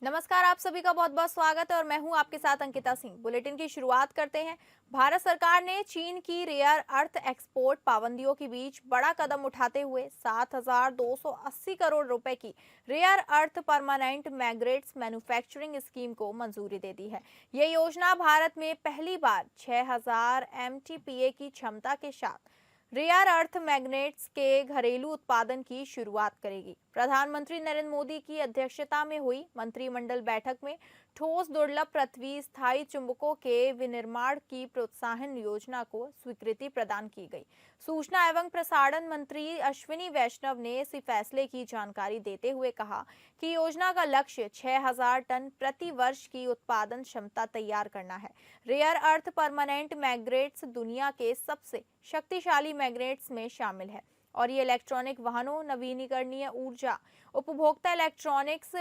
नमस्कार, आप सभी का बहुत बहुत स्वागत है और मैं हूं आपके साथ अंकिता सिंह। बुलेटिन की शुरुआत करते हैं। भारत सरकार ने चीन की रेयर अर्थ एक्सपोर्ट पाबंदियों के बीच बड़ा कदम उठाते हुए 7,280 करोड़ रुपए की rare earth permanent magnets manufacturing scheme को मंजूरी दे दी है। ये योजना भारत में पहली बार 6,000 एमटीपीए की क्षमता के साथ रेयर अर्थ मैग्नेट्स के घरेलू उत्पादन की शुरुआत करेगी। प्रधानमंत्री नरेंद्र मोदी की अध्यक्षता में हुई मंत्रिमंडल बैठक में ठोस दुर्लभ पृथ्वी स्थायी चुंबकों के विनिर्माण की प्रोत्साहन योजना को स्वीकृति प्रदान की गई। सूचना एवं प्रसारण मंत्री अश्विनी वैष्णव ने इस फैसले की जानकारी देते हुए कहा कि योजना का लक्ष्य 6,000 टन प्रति वर्ष की उत्पादन क्षमता तैयार करना है। रेयर अर्थ परमानेंट मैग्नेट्स दुनिया के सबसे शक्तिशाली मैग्नेट्स में शामिल है और ये इलेक्ट्रॉनिक वाहनों, नवीनीकरणीय ऊर्जा, उपभोक्ता इलेक्ट्रॉनिक्स,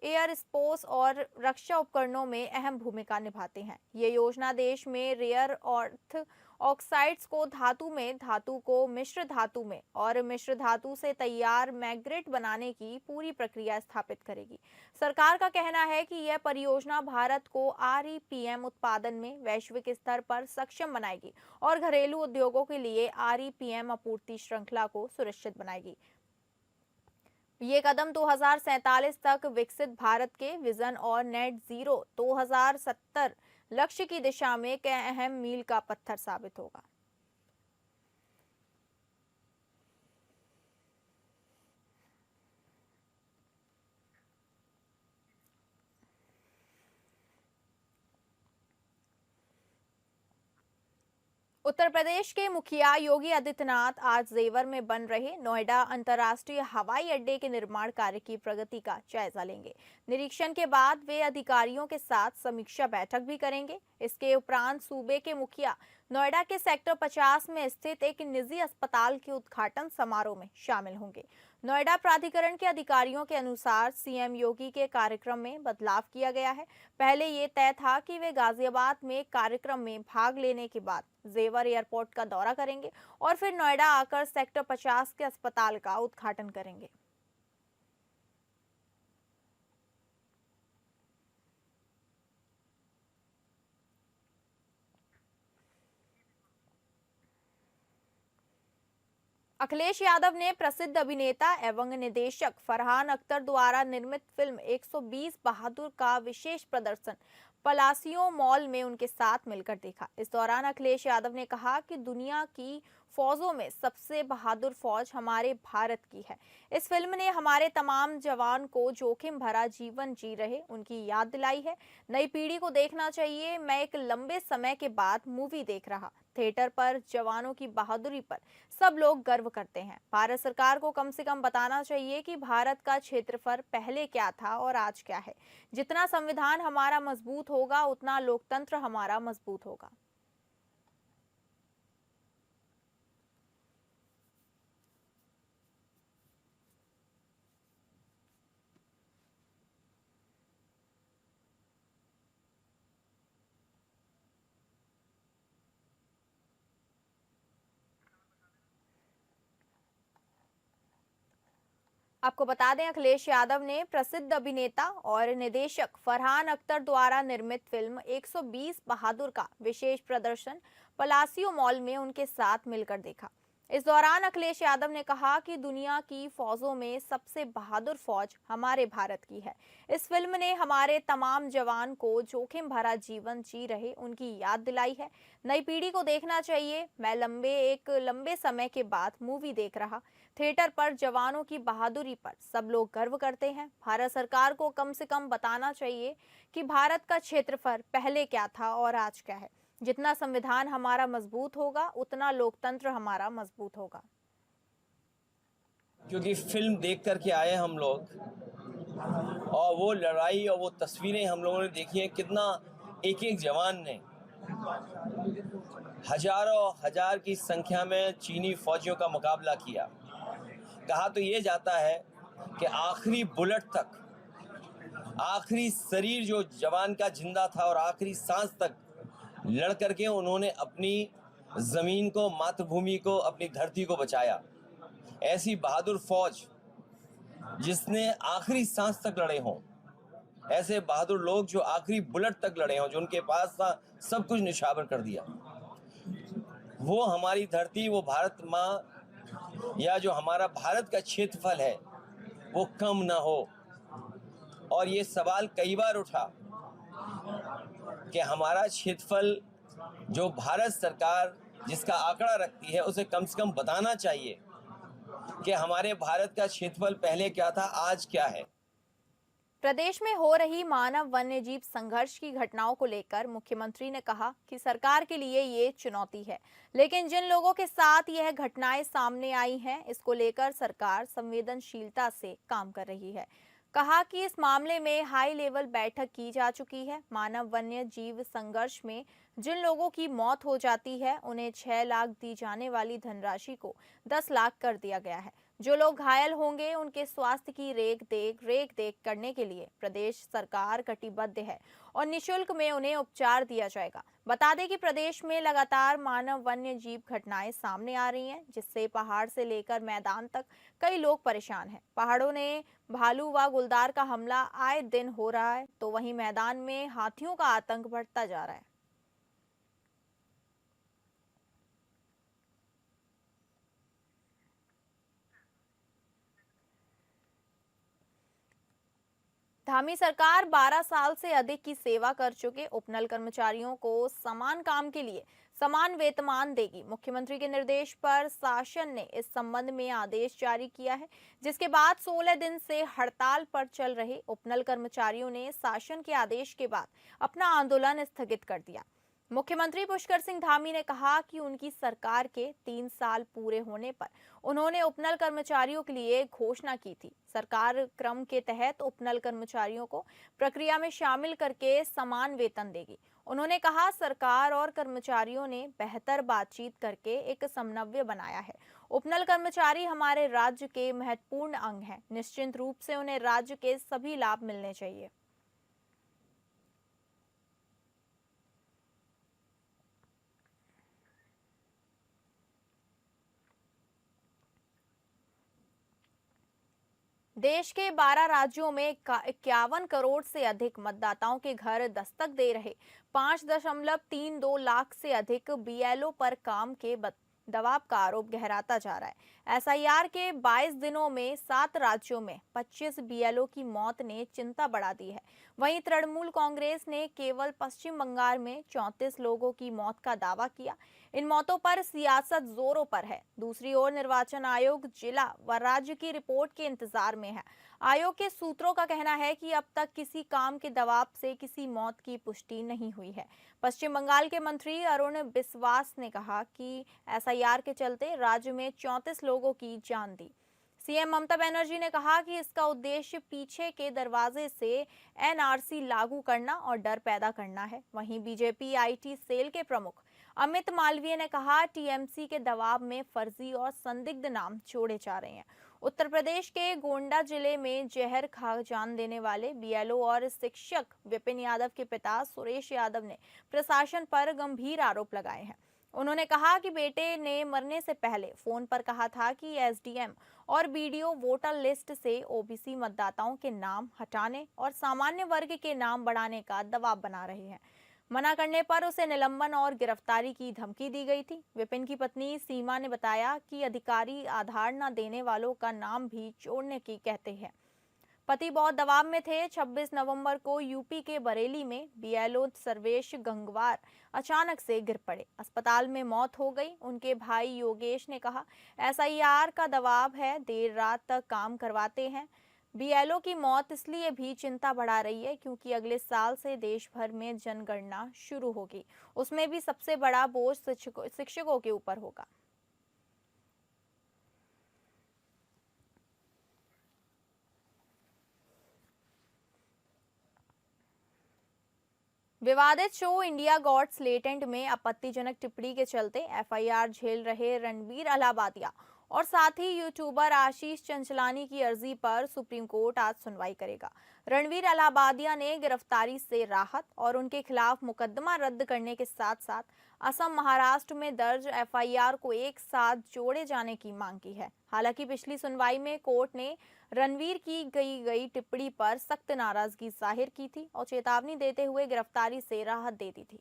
एयर स्पेस और रक्षा उपकरणों में अहम भूमिका निभाते हैं। ये योजना देश में रेयर अर्थ ऑक्साइड्स को धातु को मिश्र धातु में और मिश्र धातु से तैयार मैग्नेट बनाने की पूरी प्रक्रिया स्थापित करेगी। सरकार का कहना है कि यह परियोजना भारत को आरईपीएम उत्पादन में वैश्विक स्तर पर सक्षम बनाएगी और घरेलू उद्योगों के लिए आरईपीएम आपूर्ति श्रृंखला को सुरक्षित बनाएगी। ये कदम 2047 तक विकसित भारत के विजन और नेट जीरो 2070 लक्ष्य की दिशा में एक अहम मील का पत्थर साबित होगा। उत्तर प्रदेश के मुखिया योगी आदित्यनाथ आज जेवर में बन रहे नोएडा अंतर्राष्ट्रीय हवाई अड्डे के निर्माण कार्य की प्रगति का जायजा लेंगे। निरीक्षण के बाद वे अधिकारियों के साथ समीक्षा बैठक भी करेंगे। इसके उपरांत सूबे के मुखिया नोएडा के सेक्टर 50 में स्थित एक निजी अस्पताल के उद्घाटन समारोह में शामिल होंगे। नोएडा प्राधिकरण के अधिकारियों के अनुसार सीएम योगी के कार्यक्रम में बदलाव किया गया है। पहले ये तय था कि वे गाजियाबाद में कार्यक्रम में भाग लेने के बाद जेवर एयरपोर्ट का दौरा करेंगे और फिर नोएडा आकर सेक्टर 50 के अस्पताल का उद्घाटन करेंगे। अखिलेश यादव ने प्रसिद्ध अभिनेता एवं निदेशक फरहान अख्तर द्वारा निर्मित फिल्म 120 बहादुर का विशेष प्रदर्शन पलासियो मॉल में उनके साथ मिलकर देखा। इस दौरान अखिलेश यादव ने कहा कि दुनिया की फौजों में सबसे बहादुर फौज हमारे भारत की है। इस फिल्म ने हमारे तमाम जवान को जोखिम भरा जीवन जी रहे उनकी याद दिलाई है। नई पीढ़ी को देखना चाहिए। मैं एक लंबे समय के बाद मूवी देख रहा। थिएटर पर जवानों की बहादुरी पर सब लोग गर्व करते हैं। भारत सरकार को कम से कम बताना चाहिए कि भारत का क्षेत्रफल पहले क्या था और आज क्या है। जितना संविधान हमारा मजबूत होगा उतना लोकतंत्र हमारा मजबूत होगा। आपको बता दें, अखिलेश यादव ने प्रसिद्ध अभिनेता और निदेशक फरहान अख्तर द्वारा निर्मित फिल्म 120 बहादुर का विशेष प्रदर्शन पलासियो मॉल में उनके साथ मिलकर देखा। इस दौरान अखिलेश यादव ने कहा कि दुनिया की फौजों में सबसे बहादुर फौज हमारे भारत की है। इस फिल्म ने हमारे तमाम जवान को जोखिम भरा जीवन जी रहे उनकी याद दिलाई है। नई पीढ़ी को देखना चाहिए। मैं एक लंबे समय के बाद मूवी देख रहा। थिएटर पर जवानों की बहादुरी पर सब लोग गर्व करते हैं। भारत सरकार को कम से कम बताना चाहिए कि भारत का क्षेत्रफल पहले क्या था और आज क्या है। जितना संविधान हमारा मजबूत होगा उतना लोकतंत्र हमारा मजबूत होगा। क्योंकि फिल्म देख कर के आए हम लोग और वो लड़ाई और वो तस्वीरें हम लोगों ने देखी हैं। कितना एक एक जवान ने हजारों हजार की संख्या में चीनी फौजियों का मुकाबला किया। कहा तो ये जाता है कि आखिरी बुलेट तक, आखिरी शरीर जो जवान का जिंदा था और आखिरी सांस तक लड़ करके उन्होंने अपनी जमीन को, मातृभूमि को, अपनी धरती को बचाया। ऐसी बहादुर फौज जिसने आखिरी सांस तक लड़े हों, ऐसे बहादुर लोग जो आखिरी बुलेट तक लड़े हों, जो उनके पास था सब कुछ निछावर कर दिया। वो हमारी धरती, वो भारत माँ, या जो हमारा भारत का क्षेत्रफल है वो कम ना हो। और ये सवाल कई बार उठा कि हमारा क्षेत्रफल जो भारत सरकार जिसका आंकड़ा रखती है उसे कम से कम बताना चाहिए कि हमारे भारत का क्षेत्रफल पहले क्या था, आज क्या है। प्रदेश में हो रही मानव वन्यजीव संघर्ष की घटनाओं को लेकर मुख्यमंत्री ने कहा कि सरकार के लिए ये चुनौती है, लेकिन जिन लोगों के साथ यह घटनाएं सामने आई हैं, इसको लेकर सरकार संवेदनशीलता से काम कर रही है। कहा कि इस मामले में हाई लेवल बैठक की जा चुकी है। मानव वन्य जीव संघर्ष में जिन लोगों की मौत हो जाती है, उन्हें 6 लाख दी जाने वाली धनराशि को 10 लाख कर दिया गया है। जो लोग घायल होंगे, उनके स्वास्थ्य की रेख देख करने के लिए प्रदेश सरकार कटिबद्ध है और निशुल्क में उन्हें उपचार दिया जाएगा। बता दें कि प्रदेश में लगातार मानव वन्य जीव घटनाएं सामने आ रही हैं, जिससे पहाड़ से लेकर मैदान तक कई लोग परेशान हैं। पहाड़ों ने भालू व गुलदार का हमला आए दिन हो रहा है, तो वहीं मैदान में हाथियों का आतंक बढ़ता जा रहा है। धामी सरकार 12 साल से अधिक की सेवा कर चुके उपनल कर्मचारियों को समान काम के लिए समान वेतनमान देगी। मुख्यमंत्री के निर्देश पर शासन ने इस संबंध में आदेश जारी किया है, जिसके बाद 16 दिन से हड़ताल पर चल रहे उपनल कर्मचारियों ने शासन के आदेश के बाद अपना आंदोलन स्थगित कर दिया। मुख्यमंत्री पुष्कर सिंह धामी ने कहा कि उनकी सरकार के 3 साल पूरे होने पर उन्होंने उपनल कर्मचारियों के लिए घोषणा की थी। सरकार क्रम के तहत उपनल कर्मचारियों को प्रक्रिया में शामिल करके समान वेतन देगी। उन्होंने कहा, सरकार और कर्मचारियों ने बेहतर बातचीत करके एक समन्वय बनाया है। उपनल कर्मचारी हमारे राज्य के महत्वपूर्ण अंग हैं। निश्चित रूप से उन्हें राज्य के सभी लाभ मिलने चाहिए। देश के 12 राज्यों में 51 करोड़ से अधिक मतदाताओं के घर दस्तक दे रहे 5.32 लाख से अधिक बीएलओ पर काम के दबाव का आरोप गहराता जा रहा है। एसआईआर के 22 दिनों में 7 राज्यों में 25 बीएलओ की मौत ने चिंता बढ़ा दी है। वहीं तृणमूल कांग्रेस ने केवल पश्चिम बंगाल में 34 लोगों की मौत का दावा किया। इन मौतों पर सियासत जोरों पर है। दूसरी ओर निर्वाचन आयोग जिला व राज्य की रिपोर्ट के इंतजार में है। आयोग के सूत्रों का कहना है कि अब तक किसी काम के दबाव से किसी मौत की पुष्टि नहीं हुई है। पश्चिम बंगाल के मंत्री अरुण बिस्वास ने कहा कि एसआईआर के चलते राज्य में 34 लोगों की जान दी। सीएम ममता बनर्जी ने कहा कि इसका उद्देश्य पीछे के दरवाजे से एनआरसी लागू करना और डर पैदा करना है। वहीं बीजेपी आईटी सेल के प्रमुख अमित मालवीय ने कहा, टीएमसी के दबाव में फर्जी और संदिग्ध नाम जोड़े जा रहे हैं। उत्तर प्रदेश के गोंडा जिले में जहर खा जान देने वाले बीएलओ और शिक्षक विपिन यादव के पिता सुरेश यादव ने प्रशासन पर गंभीर आरोप लगाए हैं। उन्होंने कहा कि बेटे ने मरने से पहले फोन पर कहा था कि एसडीएम और बीडीओ वोटर लिस्ट से ओबीसी मतदाताओं के नाम हटाने और सामान्य वर्ग के नाम बढ़ाने का दबाव बना रहे हैं। मना करने पर उसे निलंबन और गिरफ्तारी की धमकी दी गई थी। विपिन की पत्नी सीमा ने बताया कि अधिकारी आधार न देने वालों का नाम भी जोड़ने की कहते हैं। पति बहुत दबाव में थे। 26 नवंबर को यूपी के बरेली में बीएलओ सर्वेश गंगवार अचानक से गिर पड़े। अस्पताल में मौत हो गई। उनके भाई योगेश ने कहा, एसआईआर का दबाव है, देर रात तक काम करवाते हैं। बीएलओ की मौत इसलिए भी चिंता बढ़ा रही है क्योंकि अगले साल से देश भर में जनगणना शुरू होगी। उसमें भी सबसे बड़ा बोझ शिक्षकों के ऊपर होगा। विवादित शो इंडिया गॉट्स लेटेंट में आपत्तिजनक टिप्पणी के चलते एफआईआर झेल रहे रणबीर अलाहाबादिया और साथ ही यूट्यूबर आशीष चंचलानी की अर्जी पर सुप्रीम कोर्ट आज सुनवाई करेगा। रणबीर अलाहाबादिया ने गिरफ्तारी से राहत और उनके खिलाफ मुकदमा रद्द करने के साथ साथ असम महाराष्ट्र में दर्ज एफआईआर को एक साथ जोड़े जाने की मांग की है। हालांकि पिछली सुनवाई में कोर्ट ने रणवीर की गई टिप्पणी पर सख्त नाराजगी जाहिर की थी और चेतावनी देते हुए गिरफ्तारी से राहत दे दी थी।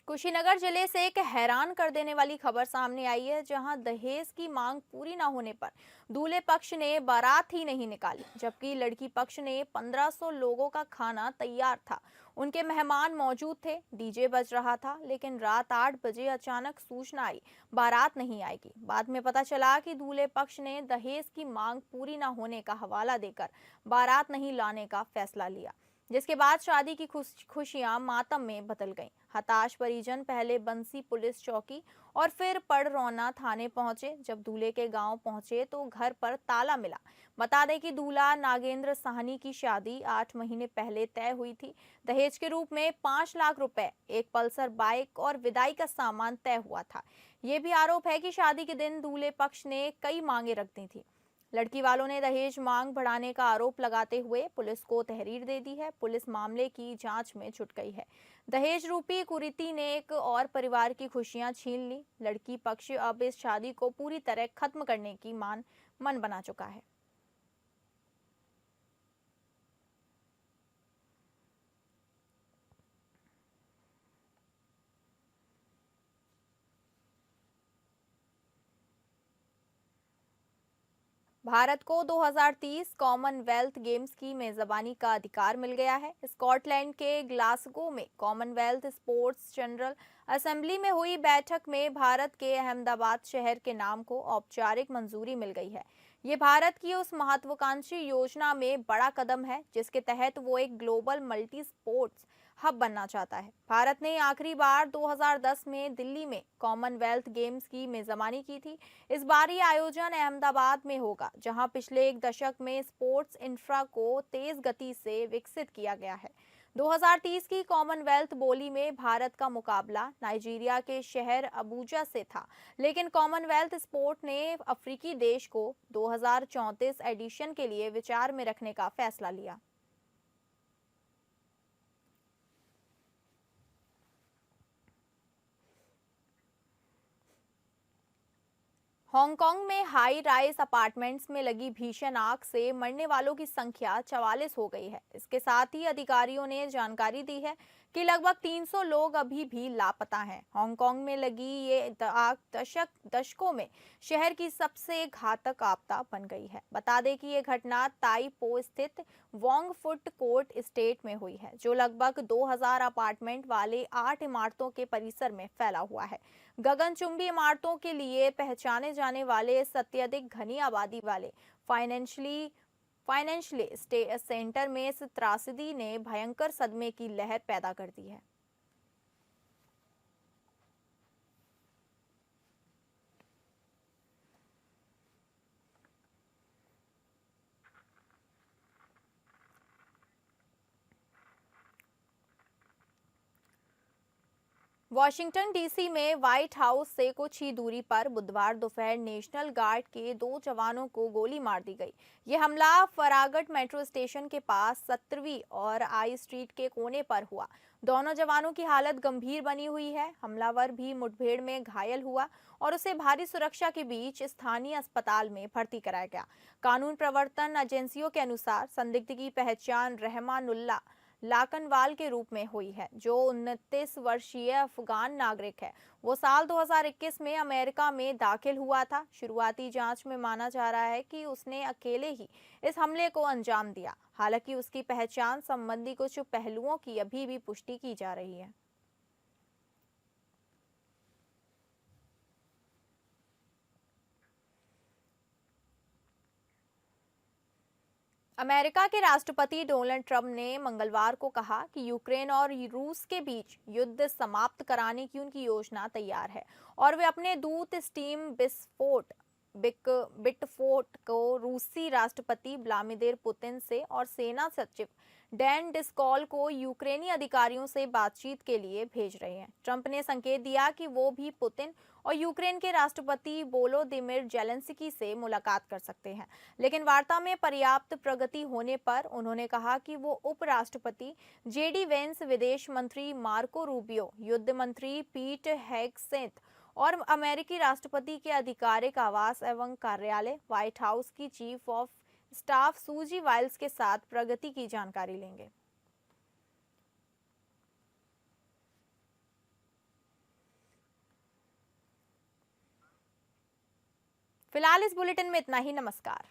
कुशीनगर जिले से एक हैरान कर देने वाली खबर सामने आई है, जहां दहेज की मांग पूरी न होने पर दूल्हे पक्ष ने बारात ही नहीं निकाली, जबकि लड़की पक्ष ने 1500 लोगों का खाना तैयार था। उनके मेहमान मौजूद थे, डीजे बज रहा था, लेकिन रात 8 बजे अचानक सूचना आई बारात नहीं आएगी। बाद में पता चला कि दूल्हे पक्ष ने दहेज की मांग पूरी न होने का हवाला देकर बारात नहीं लाने का फैसला लिया, जिसके बाद शादी की खुशियां मातम में बदल गईं। हताश परिजन पहले बंसी पुलिस चौकी और फिर पड़रौना थाने पहुंचे। जब दूल्हे के गांव पहुंचे तो घर पर ताला मिला। बता दें कि दूल्हा नागेंद्र साहनी की शादी 8 महीने पहले तय हुई थी। दहेज के रूप में 5 लाख रुपए, एक पल्सर बाइक और विदाई का सामान तय हुआ था। ये भी आरोप है कि शादी के दिन दूल्हे पक्ष ने कई मांगे रख दी थी। लड़की वालों ने दहेज मांग बढ़ाने का आरोप लगाते हुए पुलिस को तहरीर दे दी है। पुलिस मामले की जांच में जुट गई है। दहेज रूपी कुरीति ने एक और परिवार की खुशियां छीन ली। लड़की पक्ष अब इस शादी को पूरी तरह खत्म करने की मन बना चुका है। भारत को 2030 कॉमनवेल्थ गेम्स की मेजबानी का अधिकार मिल गया है। स्कॉटलैंड के ग्लासगो में कॉमनवेल्थ स्पोर्ट्स जनरल असेंबली में हुई बैठक में भारत के अहमदाबाद शहर के नाम को औपचारिक मंजूरी मिल गई है। ये भारत की उस महत्वाकांक्षी योजना में बड़ा कदम है, जिसके तहत वो एक ग्लोबल मल्टी स्पोर्ट्स हब बनना चाहता है। भारत ने आखिरी बार 2010 में दिल्ली में कॉमनवेल्थ गेम्स की मेजबानी की थी। इस बार ये आयोजन अहमदाबाद में होगा, जहां पिछले एक दशक में स्पोर्ट्स इंफ्रा को तेज गति से विकसित किया गया है। 2030 की कॉमनवेल्थ बोली में भारत का मुकाबला नाइजीरिया के शहर अबुजा से था, लेकिन कॉमनवेल्थ स्पोर्ट ने अफ्रीकी देश को 2034 एडिशन के लिए विचार में रखने का फैसला लिया। हांगकांग में हाई राइज अपार्टमेंट्स में लगी भीषण आग से मरने वालों की संख्या 44 हो गई है। इसके साथ ही अधिकारियों ने जानकारी दी है कि लगभग 300 लोग अभी भी लापता हैं। हांगकांग में लगी ये आग दशकों में शहर की सबसे घातक आपदा बन गई है। बता दें कि ये घटना ताई पो स्थित वोंग फुट कोर्ट एस्टेट में हुई है, जो लगभग 2000 अपार्टमेंट वाले 8 इमारतों के परिसर में फैला हुआ है। गगनचुंबी इमारतों के लिए पहचाने जाने वाले इस अत्यधिक घनी आबादी वाले फाइनेंशियली सेंटर में इस त्रासदी ने भयंकर सदमे की लहर पैदा कर दी है। वॉशिंगटन डीसी में व्हाइट हाउस से कुछ ही दूरी पर बुधवार दोपहर नेशनल गार्ड के 2 जवानों को गोली मार दी गई। ये हमला फरागट मेट्रो स्टेशन के पास 17वीं और आई स्ट्रीट के कोने पर हुआ। दोनों जवानों की हालत गंभीर बनी हुई है। हमलावर भी मुठभेड़ में घायल हुआ और उसे भारी सुरक्षा के बीच स्थानीय अस्पताल में भर्ती कराया गया। कानून प्रवर्तन एजेंसियों के अनुसार संदिग्ध की पहचान रहमानुल्लाह लाकनवाल के रूप में हुई है, जो 29 वर्षीय अफगान नागरिक है। वो साल 2021 में अमेरिका में दाखिल हुआ था। शुरुआती जांच में माना जा रहा है कि उसने अकेले ही इस हमले को अंजाम दिया। हालांकि उसकी पहचान संबंधी कुछ पहलुओं की अभी भी पुष्टि की जा रही है। अमेरिका के राष्ट्रपति डोनाल्ड ट्रंप ने मंगलवार को कहा कि यूक्रेन और रूस के बीच युद्ध समाप्त कराने की उनकी योजना तैयार है और वे अपने दूत स्टीम बिटफोर्ट को रूसी राष्ट्रपति व्लादिमीर पुतिन से और सेना सचिव डैन डिस्कॉल को यूक्रेनी अधिकारियों से बातचीत के लिए भेज रहे हैं। ट्रंप ने संकेत दिया कि वो भी पुतिन और यूक्रेन के राष्ट्रपति वोलोदिमीर जेलेंस्की से मुलाकात कर सकते हैं, लेकिन वार्ता में पर्याप्त प्रगति होने पर उन्होंने कहा कि वो उपराष्ट्रपति जेडी वेंस, विदेश मंत्री मार्को रूबियो, युद्ध मंत्री पीट हेगसेथ और अमेरिकी राष्ट्रपति के आधिकारिक आवास एवं कार्यालय व्हाइट हाउस की चीफ ऑफ स्टाफ सूजी वाइल्स के साथ प्रगति की जानकारी लेंगे। फिलहाल इस बुलेटिन में इतना ही। नमस्कार।